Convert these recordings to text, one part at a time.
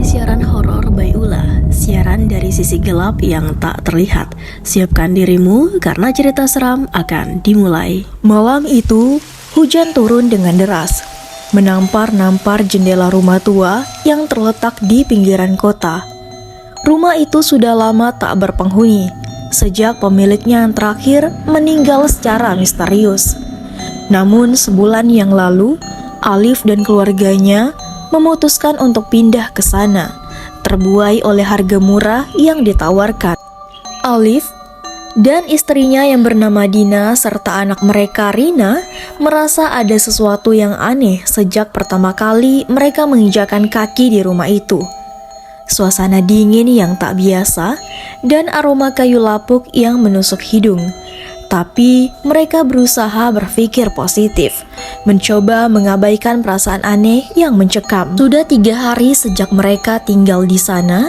Siaran horor by Ula, siaran dari sisi gelap yang tak terlihat. Siapkan dirimu karena cerita seram akan dimulai. Malam itu, hujan turun dengan deras, menampar-nampar jendela rumah tua yang terletak di pinggiran kota. Rumah itu sudah lama tak berpenghuni, sejak pemiliknya yang terakhir meninggal secara misterius. Namun sebulan yang lalu, Alif dan keluarganya memutuskan untuk pindah ke sana, terbuai oleh harga murah yang ditawarkan. Alif dan istrinya yang bernama Dina serta anak mereka Rina merasa ada sesuatu yang aneh sejak pertama kali mereka menginjakan kaki di rumah itu. Suasana dingin yang tak biasa dan aroma kayu lapuk yang menusuk hidung. Tapi mereka berusaha berpikir positif, mencoba mengabaikan perasaan aneh yang mencekam. Sudah 3 hari sejak mereka tinggal di sana.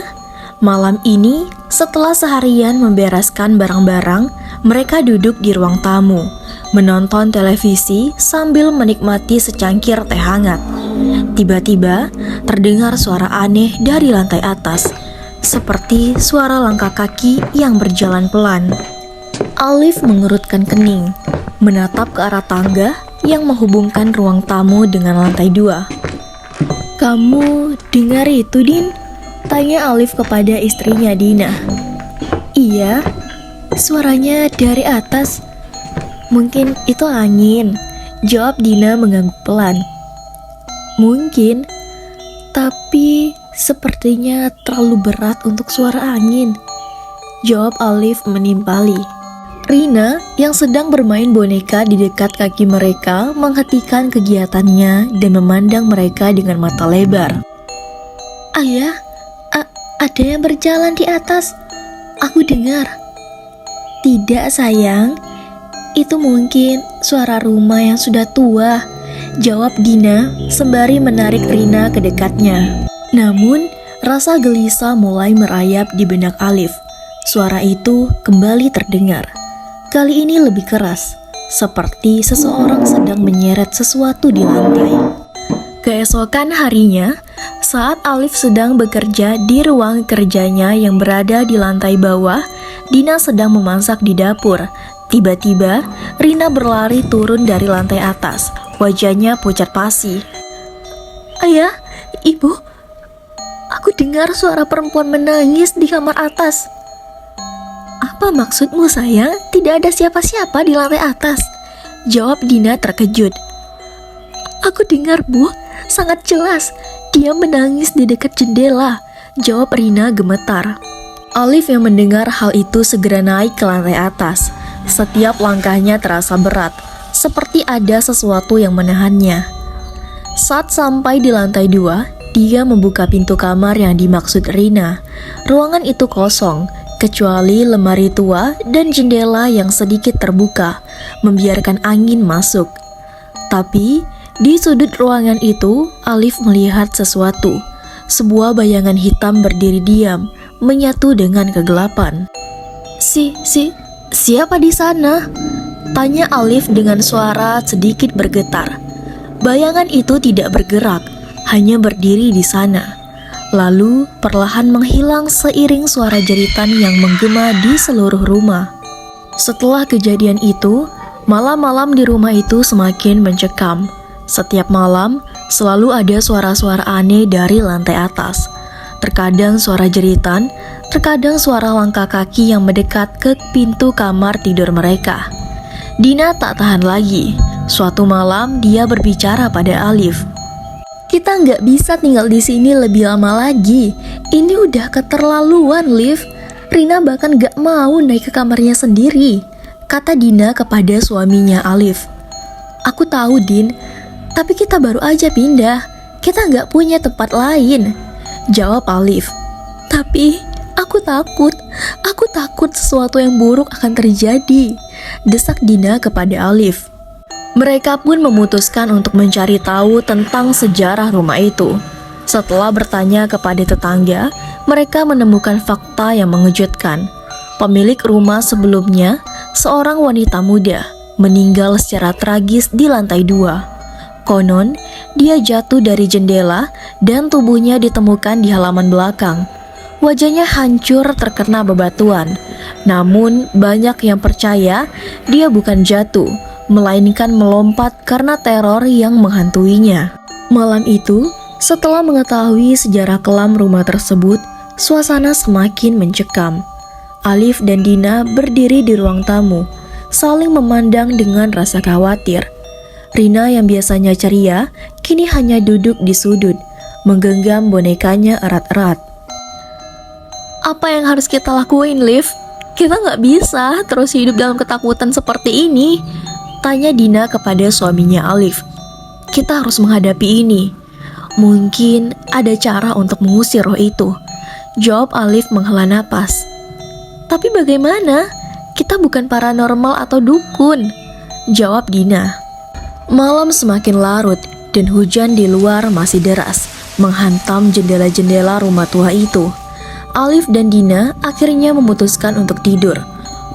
Malam ini, setelah seharian membereskan barang-barang, mereka duduk di ruang tamu, menonton televisi sambil menikmati secangkir teh hangat. Tiba-tiba, terdengar suara aneh dari lantai atas, seperti suara langkah kaki yang berjalan pelan. Alif mengerutkan kening, menatap ke arah tangga yang menghubungkan ruang tamu dengan lantai 2. "Kamu dengar itu, Din?" tanya Alif kepada istrinya Dina. "Iya, suaranya dari atas." "Mungkin itu angin," jawab Dina mengangguk pelan. "Mungkin, tapi sepertinya terlalu berat untuk suara angin," jawab Alif menimpali. Rina yang sedang bermain boneka di dekat kaki mereka menghentikan kegiatannya dan memandang mereka dengan mata lebar. "Ayah, ada yang berjalan di atas. Aku dengar." "Tidak sayang, itu mungkin suara rumah yang sudah tua," jawab Dina sembari menarik Rina ke dekatnya. Namun, rasa gelisah mulai merayap di benak Alif. Suara itu kembali terdengar. Kali ini lebih keras, seperti seseorang sedang menyeret sesuatu di lantai. Keesokan harinya, saat Alif sedang bekerja di ruang kerjanya yang berada di lantai bawah, Dina sedang memasak di dapur. Tiba-tiba, Rina berlari turun dari lantai atas, wajahnya pucat pasi. "Ayah, Ibu, aku dengar suara perempuan menangis di kamar atas." "Apa maksudmu sayang? Tidak ada siapa-siapa di lantai atas," jawab Dina terkejut. "Aku dengar, Bu, sangat jelas. Dia menangis di dekat jendela," jawab Rina gemetar. Alif yang mendengar hal itu segera naik ke lantai atas. Setiap langkahnya terasa berat, seperti ada sesuatu yang menahannya. Saat sampai di lantai 2, dia membuka pintu kamar yang dimaksud Rina. Ruangan itu kosong, kecuali lemari tua dan jendela yang sedikit terbuka, membiarkan angin masuk. Tapi, di sudut ruangan itu, Alif melihat sesuatu. Sebuah bayangan hitam berdiri diam, menyatu dengan kegelapan. Siapa di sana?" tanya Alif dengan suara sedikit bergetar. Bayangan itu tidak bergerak, hanya berdiri di sana. Lalu perlahan menghilang seiring suara jeritan yang menggema di seluruh rumah. Setelah kejadian itu, malam-malam di rumah itu semakin mencekam. Setiap malam, selalu ada suara-suara aneh dari lantai atas. Terkadang suara jeritan, terkadang suara langkah kaki yang mendekat ke pintu kamar tidur mereka. Dina tak tahan lagi. Suatu malam, dia berbicara pada Alif. "Kita nggak bisa tinggal di sini lebih lama lagi. Ini udah keterlaluan, Liv. Rina bahkan nggak mau naik ke kamarnya sendiri," kata Dina kepada suaminya Alif. "Aku tahu, Din, tapi kita baru aja pindah. Kita nggak punya tempat lain," jawab Alif. "Tapi aku takut sesuatu yang buruk akan terjadi," desak Dina kepada Alif. Mereka pun memutuskan untuk mencari tahu tentang sejarah rumah itu. Setelah bertanya kepada tetangga, mereka menemukan fakta yang mengejutkan. Pemilik rumah sebelumnya, seorang wanita muda, meninggal secara tragis di lantai 2. Konon, dia jatuh dari jendela dan tubuhnya ditemukan di halaman belakang. Wajahnya hancur terkena bebatuan. Namun, banyak yang percaya dia bukan jatuh, melainkan melompat karena teror yang menghantuinya. Malam itu, setelah mengetahui sejarah kelam rumah tersebut, suasana semakin mencekam. Alif dan Dina berdiri di ruang tamu, saling memandang dengan rasa khawatir. Rina yang biasanya ceria, kini hanya duduk di sudut, menggenggam bonekanya erat-erat. Apa yang harus kita lakuin, Liv? Kita nggak bisa terus hidup dalam ketakutan seperti ini, tanya Dina kepada suaminya Alif. Kita harus menghadapi ini. Mungkin ada cara untuk mengusir roh itu, jawab Alif menghela napas. Tapi bagaimana? Kita bukan paranormal atau dukun, jawab Dina. Malam semakin larut dan hujan di luar masih deras, menghantam jendela-jendela rumah tua itu. Alif dan Dina akhirnya memutuskan untuk tidur,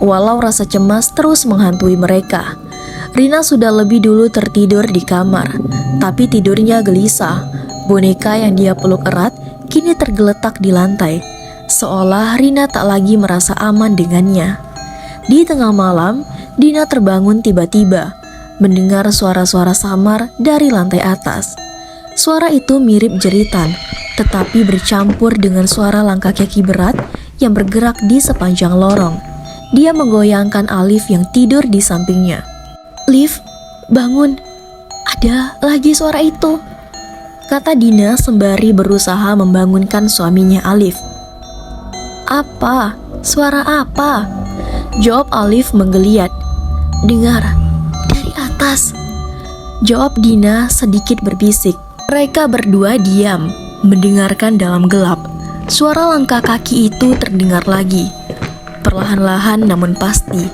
walau rasa cemas terus menghantui mereka. Rina sudah lebih dulu tertidur di kamar, tapi tidurnya gelisah. Boneka yang dia peluk erat kini tergeletak di lantai, seolah Rina tak lagi merasa aman dengannya. Di tengah malam, Dina terbangun tiba-tiba, mendengar suara-suara samar dari lantai atas. Suara itu mirip jeritan, tetapi bercampur dengan suara langkah kaki berat yang bergerak di sepanjang lorong. Dia menggoyangkan Alif yang tidur di sampingnya. "Liv, bangun. Ada lagi suara itu," kata Dina sembari berusaha membangunkan suaminya Alif. "Apa? Suara apa?" jawab Alif menggeliat. "Dengar, dari atas," jawab Dina sedikit berbisik. Mereka berdua diam, mendengarkan dalam gelap. Suara langkah kaki itu terdengar lagi, perlahan-lahan namun pasti,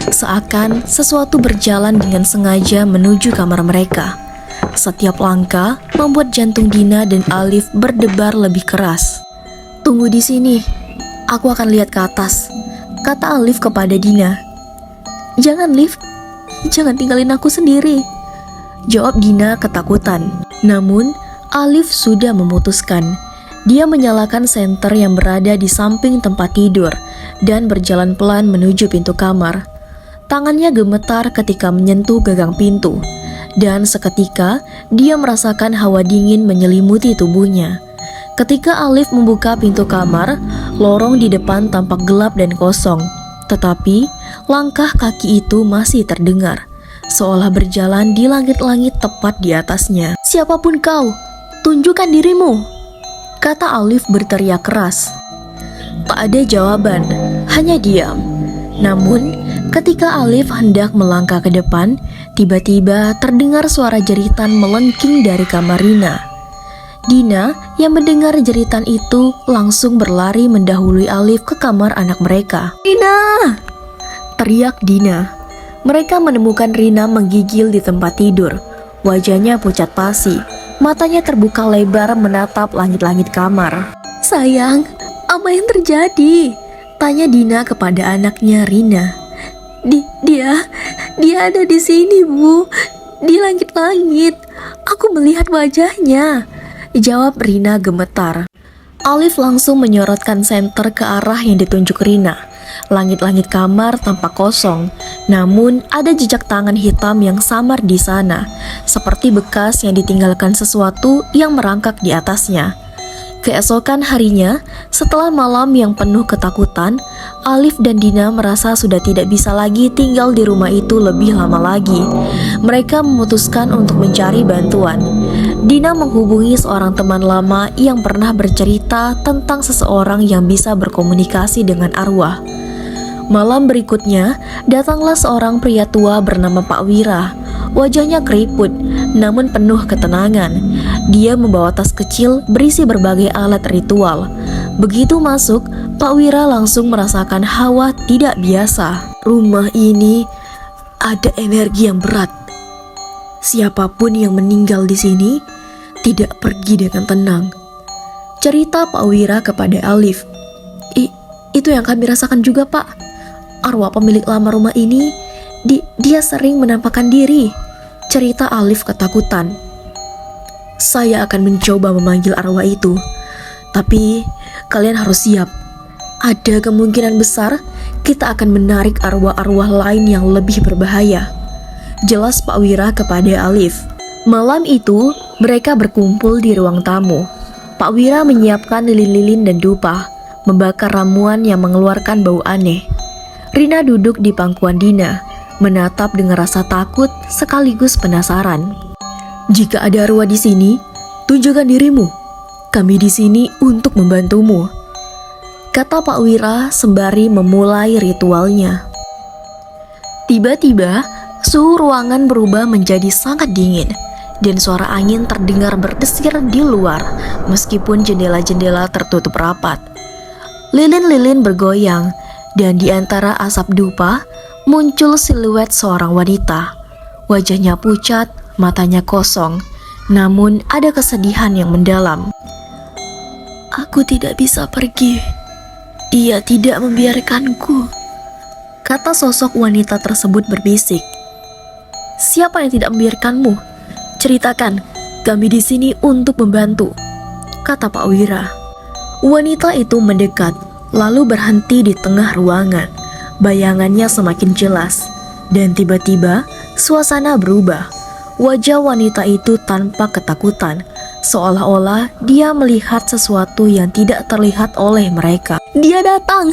seakan sesuatu berjalan dengan sengaja menuju kamar mereka. Setiap langkah membuat jantung Dina dan Alif berdebar lebih keras. "Tunggu di sini, aku akan lihat ke atas," kata Alif kepada Dina. "Jangan, Liv, jangan tinggalin aku sendiri," jawab Dina ketakutan. Namun, Alif sudah memutuskan. Dia menyalakan senter yang berada di samping tempat tidur dan berjalan pelan menuju pintu kamar. Tangannya gemetar ketika menyentuh gagang pintu, dan seketika dia merasakan hawa dingin menyelimuti tubuhnya. Ketika Alif membuka pintu kamar, lorong di depan tampak gelap dan kosong. Tetapi, langkah kaki itu masih terdengar, seolah berjalan di langit-langit tepat di atasnya. "Siapapun kau, tunjukkan dirimu," kata Alif berteriak keras. Tak ada jawaban, hanya diam. Namun, ketika Alif hendak melangkah ke depan, tiba-tiba terdengar suara jeritan melengking dari kamar Rina. Dina yang mendengar jeritan itu langsung berlari mendahului Alif ke kamar anak mereka. "Rina!" teriak Dina. Mereka menemukan Rina menggigil di tempat tidur. Wajahnya pucat pasi, matanya terbuka lebar menatap langit-langit kamar. "Sayang, apa yang terjadi?" tanya Dina kepada anaknya Rina. Dia ada di sini, Bu. Di langit-langit. Aku melihat wajahnya," jawab Rina gemetar. Alif langsung menyorotkan senter ke arah yang ditunjuk Rina. Langit-langit kamar tampak kosong, namun ada jejak tangan hitam yang samar di sana, seperti bekas yang ditinggalkan sesuatu yang merangkak di atasnya. Keesokan harinya, setelah malam yang penuh ketakutan, Alif dan Dina merasa sudah tidak bisa lagi tinggal di rumah itu lebih lama lagi. Mereka memutuskan untuk mencari bantuan. Dina menghubungi seorang teman lama yang pernah bercerita tentang seseorang yang bisa berkomunikasi dengan arwah. Malam berikutnya, datanglah seorang pria tua bernama Pak Wira. Wajahnya keriput, namun penuh ketenangan. Dia membawa tas kecil berisi berbagai alat ritual. Begitu masuk, Pak Wira langsung merasakan hawa tidak biasa. "Rumah ini ada energi yang berat. Siapapun yang meninggal di sini tidak pergi dengan tenang," cerita Pak Wira kepada Alif. Itu yang kami rasakan juga, Pak. Arwah pemilik lama rumah ini, dia sering menampakkan diri," cerita Alif ketakutan. Saya akan mencoba memanggil arwah itu. Tapi kalian harus siap. Ada kemungkinan besar kita akan menarik arwah-arwah lain yang lebih berbahaya. Jelas Pak Wira kepada Alif. Malam itu mereka berkumpul di ruang tamu. Pak Wira menyiapkan lilin-lilin dan dupa, membakar ramuan yang mengeluarkan bau aneh. Rina duduk di pangkuan Dina, menatap dengan rasa takut sekaligus penasaran. Jika ada arwah di sini, tunjukkan dirimu. Kami di sini untuk membantumu, kata Pak Wira sembari memulai ritualnya. Tiba-tiba, suhu ruangan berubah menjadi sangat dingin, dan suara angin terdengar berdesir di luar, meskipun jendela-jendela tertutup rapat. Lilin-lilin bergoyang, dan di antara asap dupa, muncul siluet seorang wanita. Wajahnya pucat, matanya kosong, namun ada kesedihan yang mendalam. Aku tidak bisa pergi. Dia tidak membiarkanku, kata sosok wanita tersebut berbisik. Siapa yang tidak membiarkanmu? Ceritakan, kami di sini untuk membantu, kata Pak Wira. Wanita itu mendekat, lalu berhenti di tengah ruangan. Bayangannya semakin jelas, dan tiba-tiba suasana berubah. Wajah wanita itu tanpa ketakutan, seolah-olah dia melihat sesuatu yang tidak terlihat oleh mereka. Dia datang!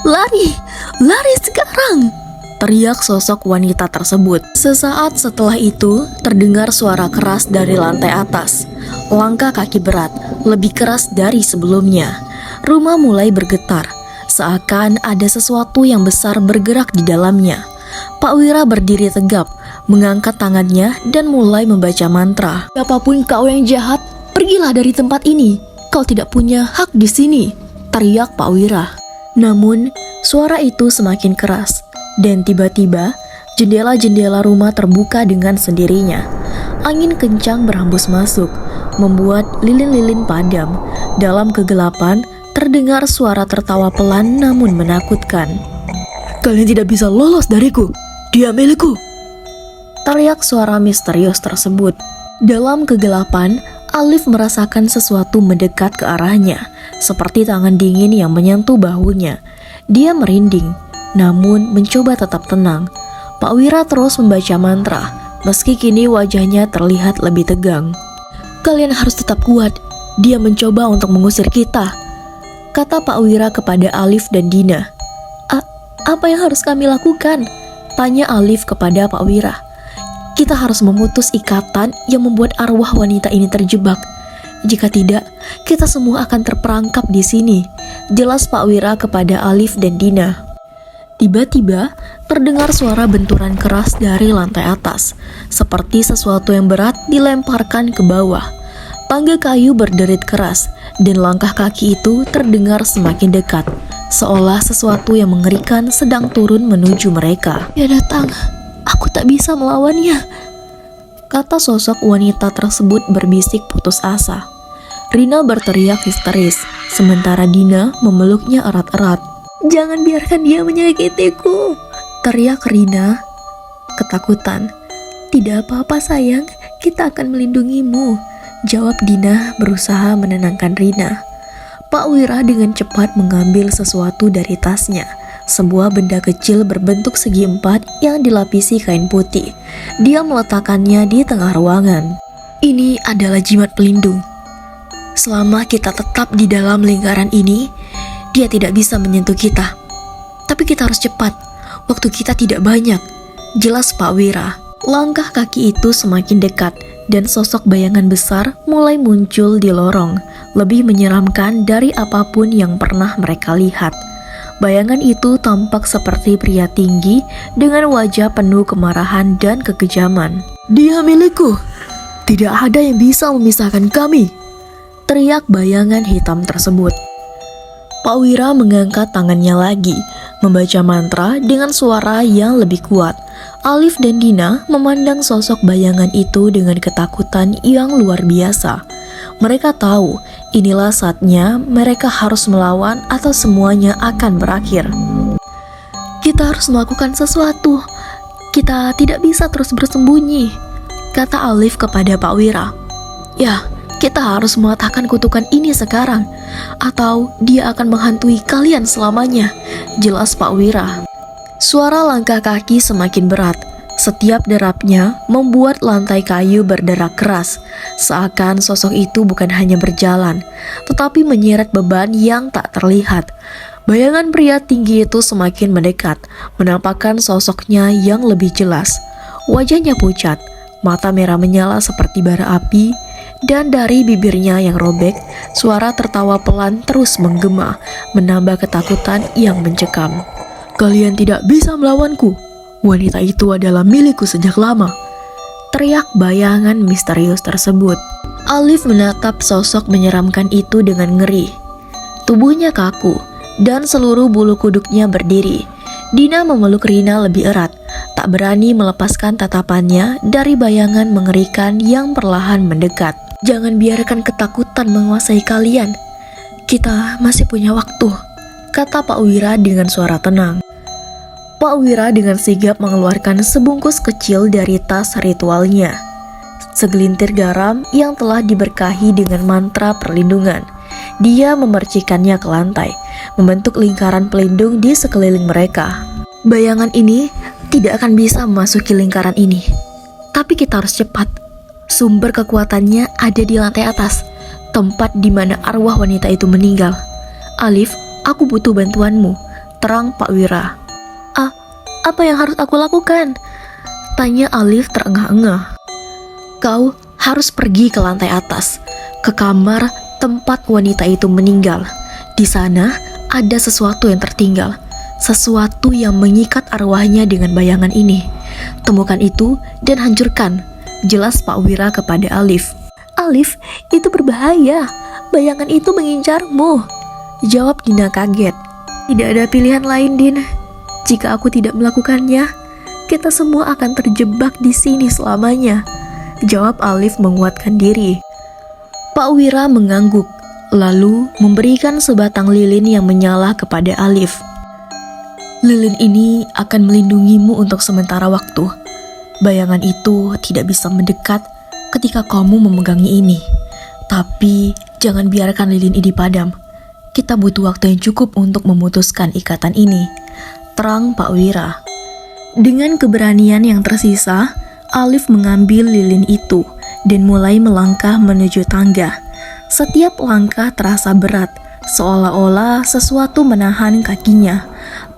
Lari! Lari sekarang! Teriak sosok wanita tersebut. Sesaat setelah itu, terdengar suara keras dari lantai atas. Langkah kaki berat, lebih keras dari sebelumnya. Rumah mulai bergetar, seakan ada sesuatu yang besar bergerak di dalamnya. Pak Wira berdiri tegap, mengangkat tangannya dan mulai membaca mantra. Siapapun kau yang jahat, pergilah dari tempat ini. Kau tidak punya hak di sini, teriak Pak Wira. Namun, suara itu semakin keras, dan tiba-tiba jendela-jendela rumah terbuka dengan sendirinya. Angin kencang berhembus masuk, membuat lilin-lilin padam. Dalam kegelapan, terdengar suara tertawa pelan namun menakutkan. Kalian tidak bisa lolos dariku. Dia milikku, teriak suara misterius tersebut. Dalam kegelapan, Alif merasakan sesuatu mendekat ke arahnya, seperti tangan dingin yang menyentuh bahunya. Dia merinding, namun mencoba tetap tenang. Pak Wira terus membaca mantra, meski kini wajahnya terlihat lebih tegang. Kalian harus tetap kuat, dia mencoba untuk mengusir kita, kata Pak Wira kepada Alif dan Dina. Apa yang harus kami lakukan? Tanya Alif kepada Pak Wira. Kita harus memutus ikatan yang membuat arwah wanita ini terjebak. Jika tidak, kita semua akan terperangkap di sini, jelas Pak Wira kepada Alif dan Dina. Tiba-tiba, terdengar suara benturan keras dari lantai atas, seperti sesuatu yang berat dilemparkan ke bawah. Tangga kayu berderit keras, dan langkah kaki itu terdengar semakin dekat, seolah sesuatu yang mengerikan sedang turun menuju mereka. Dia datang, aku tak bisa melawannya, kata sosok wanita tersebut berbisik putus asa. Rina berteriak histeris, sementara Dina memeluknya erat-erat. Jangan biarkan dia menyakitiku, teriak Rina ketakutan. Tidak apa-apa sayang, kita akan melindungimu, jawab Dina berusaha menenangkan Rina. Pak Wira dengan cepat mengambil sesuatu dari tasnya, sebuah benda kecil berbentuk segi empat yang dilapisi kain putih. Dia meletakkannya di tengah ruangan. Ini adalah jimat pelindung. Selama kita tetap di dalam lingkaran ini, dia tidak bisa menyentuh kita. Tapi kita harus cepat, waktu kita tidak banyak, jelas Pak Wira. Langkah kaki itu semakin dekat, dan sosok bayangan besar mulai muncul di lorong, lebih menyeramkan dari apapun yang pernah mereka lihat. Bayangan itu tampak seperti pria tinggi dengan wajah penuh kemarahan dan kekejaman. Dia milikku, tidak ada yang bisa memisahkan kami, teriak bayangan hitam tersebut. Pak Wira mengangkat tangannya lagi, membaca mantra dengan suara yang lebih kuat. Alif dan Dina memandang sosok bayangan itu dengan ketakutan yang luar biasa. Mereka tahu inilah saatnya mereka harus melawan atau semuanya akan berakhir. Kita harus melakukan sesuatu. Kita tidak bisa terus bersembunyi, kata Alif kepada Pak Wira. Ya, kita harus mematahkan kutukan ini sekarang, atau dia akan menghantui kalian selamanya, jelas Pak Wira. Suara langkah kaki semakin berat. Setiap derapnya membuat lantai kayu berderak keras, seakan sosok itu bukan hanya berjalan, tetapi menyeret beban yang tak terlihat. Bayangan pria tinggi itu semakin mendekat, menampakkan sosoknya yang lebih jelas. Wajahnya pucat, mata merah menyala seperti bara api, dan dari bibirnya yang robek, suara tertawa pelan terus menggema, menambah ketakutan yang mencekam. Kalian tidak bisa melawanku. Wanita itu adalah milikku sejak lama, teriak bayangan misterius tersebut. Alif menatap sosok menyeramkan itu dengan ngeri. Tubuhnya kaku, dan seluruh bulu kuduknya berdiri. Dina memeluk Rina lebih erat, tak berani melepaskan tatapannya dari bayangan mengerikan yang perlahan mendekat. Jangan biarkan ketakutan menguasai kalian. Kita masih punya waktu, kata Pak Wira dengan suara tenang. Pak Wira dengan sigap mengeluarkan sebungkus kecil dari tas ritualnya. Segelintir garam yang telah diberkahi dengan mantra perlindungan. Dia memercikannya ke lantai, membentuk lingkaran pelindung di sekeliling mereka. Bayangan ini tidak akan bisa memasuki lingkaran ini. Tapi kita harus cepat. Sumber kekuatannya ada di lantai atas, tempat di mana arwah wanita itu meninggal. Alif, aku butuh bantuanmu, terang Pak Wira. Apa yang harus aku lakukan? Tanya Alif terengah-engah. Kau harus pergi ke lantai atas, ke kamar tempat wanita itu meninggal. Di sana ada sesuatu yang tertinggal, sesuatu yang mengikat arwahnya dengan bayangan ini. Temukan itu dan hancurkan, jelas Pak Wira kepada Alif. Alif, itu berbahaya. Bayangan itu mengincarmu, jawab Dina kaget. Tidak ada pilihan lain, Din. Jika aku tidak melakukannya, kita semua akan terjebak di sini selamanya, jawab Alif menguatkan diri. Pak Wira mengangguk, lalu memberikan sebatang lilin yang menyala kepada Alif. Lilin ini akan melindungimu untuk sementara waktu. Bayangan itu tidak bisa mendekat ketika kamu memegangi ini. Tapi jangan biarkan lilin ini padam. Kita butuh waktu yang cukup untuk memutuskan ikatan ini, terang Pak Wira. Dengan keberanian yang tersisa, Alif mengambil lilin itu dan mulai melangkah menuju tangga. Setiap langkah terasa berat, seolah-olah sesuatu menahan kakinya.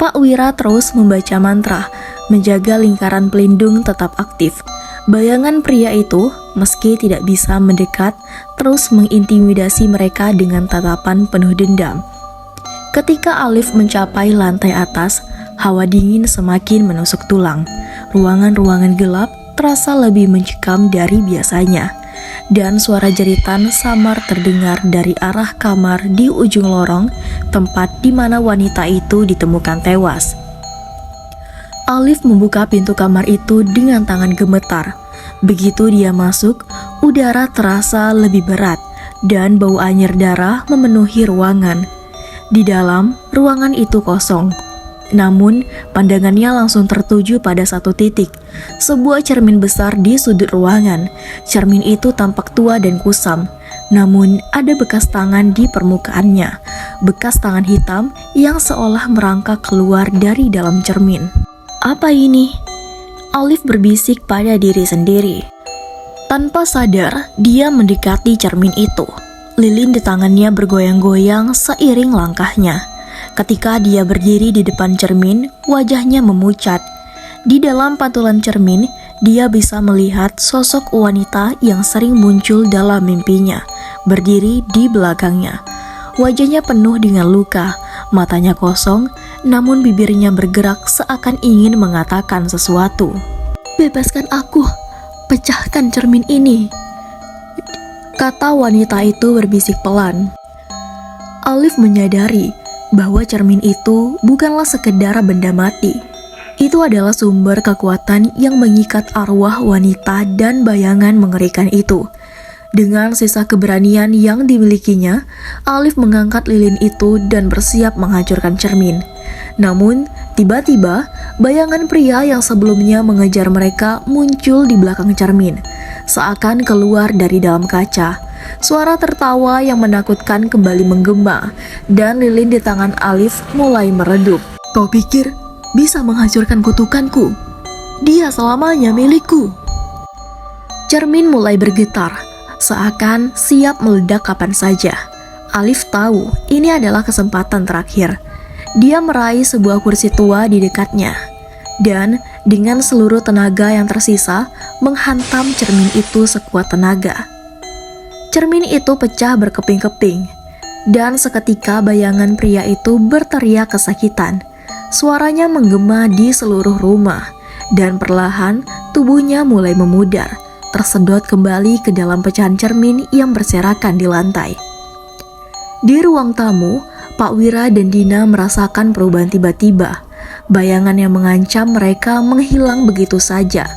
Pak Wira terus membaca mantra, menjaga lingkaran pelindung tetap aktif. Bayangan pria itu, meski tidak bisa mendekat, terus mengintimidasi mereka dengan tatapan penuh dendam. Ketika Alif mencapai lantai atas, hawa dingin semakin menusuk tulang. Ruangan-ruangan gelap terasa lebih mencekam dari biasanya, dan suara jeritan samar terdengar dari arah kamar di ujung lorong, tempat di mana wanita itu ditemukan tewas. Alif membuka pintu kamar itu dengan tangan gemetar. Begitu dia masuk, udara terasa lebih berat, dan bau anyir darah memenuhi ruangan. Di dalam, ruangan itu kosong. Namun, pandangannya langsung tertuju pada satu titik, sebuah cermin besar di sudut ruangan. Cermin itu tampak tua dan kusam, namun ada bekas tangan di permukaannya, bekas tangan hitam yang seolah merangkak keluar dari dalam cermin. Apa ini? Alif berbisik pada diri sendiri. Tanpa sadar, dia mendekati cermin itu. Lilin di tangannya bergoyang-goyang seiring langkahnya. Ketika dia berdiri di depan cermin, wajahnya memucat. Di dalam pantulan cermin, dia bisa melihat sosok wanita yang sering muncul dalam mimpinya, berdiri di belakangnya. Wajahnya penuh dengan luka, matanya kosong, namun bibirnya bergerak seakan ingin mengatakan sesuatu. Bebaskan aku, pecahkan cermin ini, kata wanita itu berbisik pelan. Alif menyadari bahwa cermin itu bukanlah sekedar benda mati. Itu adalah sumber kekuatan yang mengikat arwah wanita dan bayangan mengerikan itu. Dengan sisa keberanian yang dimilikinya, Alif mengangkat lilin itu dan bersiap menghancurkan cermin. Namun, tiba-tiba bayangan pria yang sebelumnya mengejar mereka muncul di belakang cermin, seakan keluar dari dalam kaca. Suara tertawa yang menakutkan kembali menggema, dan lilin di tangan Alif mulai meredup. Kau pikir bisa menghancurkan kutukanku? Dia selamanya milikku. Cermin mulai bergetar, seakan siap meledak kapan saja. Alif tahu ini adalah kesempatan terakhir. Dia meraih sebuah kursi tua di dekatnya, dan dengan seluruh tenaga yang tersisa, menghantam cermin itu sekuat tenaga. Cermin itu pecah berkeping-keping, dan seketika bayangan pria itu berteriak kesakitan. Suaranya menggema di seluruh rumah, dan perlahan tubuhnya mulai memudar, tersedot kembali ke dalam pecahan cermin yang berserakan di lantai. Di ruang tamu, Pak Wira dan Dina merasakan perubahan tiba-tiba. Bayangan yang mengancam mereka menghilang begitu saja,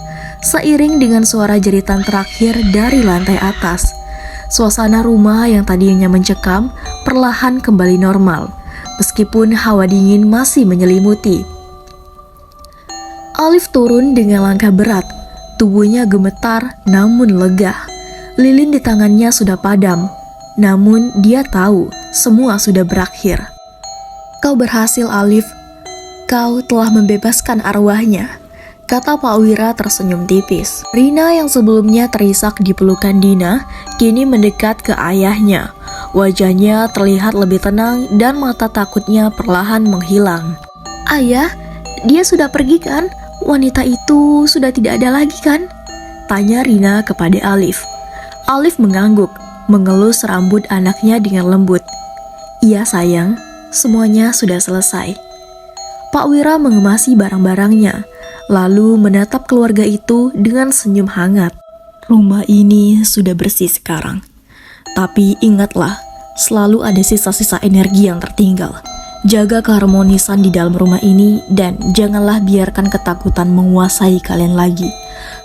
seiring dengan suara jeritan terakhir dari lantai atas. Suasana rumah yang tadinya mencekam perlahan kembali normal, meskipun hawa dingin masih menyelimuti. Alif turun dengan langkah berat, tubuhnya gemetar namun lega. Lilin di tangannya sudah padam, namun dia tahu semua sudah berakhir. Kau berhasil, Alif. Kau telah membebaskan arwahnya, kata Pak Wira tersenyum tipis. Rina yang sebelumnya terisak di pelukan Dina, kini mendekat ke ayahnya. Wajahnya terlihat lebih tenang dan mata takutnya perlahan menghilang. Ayah, dia sudah pergi kan? Wanita itu sudah tidak ada lagi kan? Tanya Rina kepada Alif. Alif mengangguk, mengelus rambut anaknya dengan lembut. Iya sayang, semuanya sudah selesai. Pak Wira mengemasi barang-barangnya, lalu menatap keluarga itu dengan senyum hangat. Rumah ini sudah bersih sekarang. Tapi ingatlah, selalu ada sisa-sisa energi yang tertinggal. Jaga keharmonisan di dalam rumah ini dan janganlah biarkan ketakutan menguasai kalian lagi.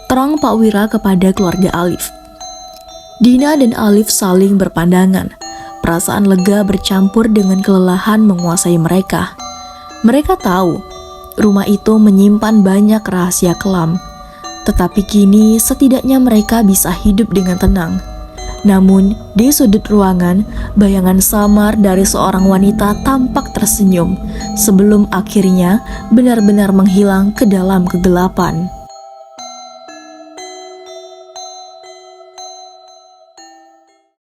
Terang Pak Wira kepada keluarga Alif. Dina dan Alif saling berpandangan. Perasaan lega bercampur dengan kelelahan menguasai mereka. Mereka tahu rumah itu menyimpan banyak rahasia kelam, tetapi kini setidaknya mereka bisa hidup dengan tenang. Namun, di sudut ruangan, bayangan samar dari seorang wanita tampak tersenyum sebelum akhirnya benar-benar menghilang ke dalam kegelapan.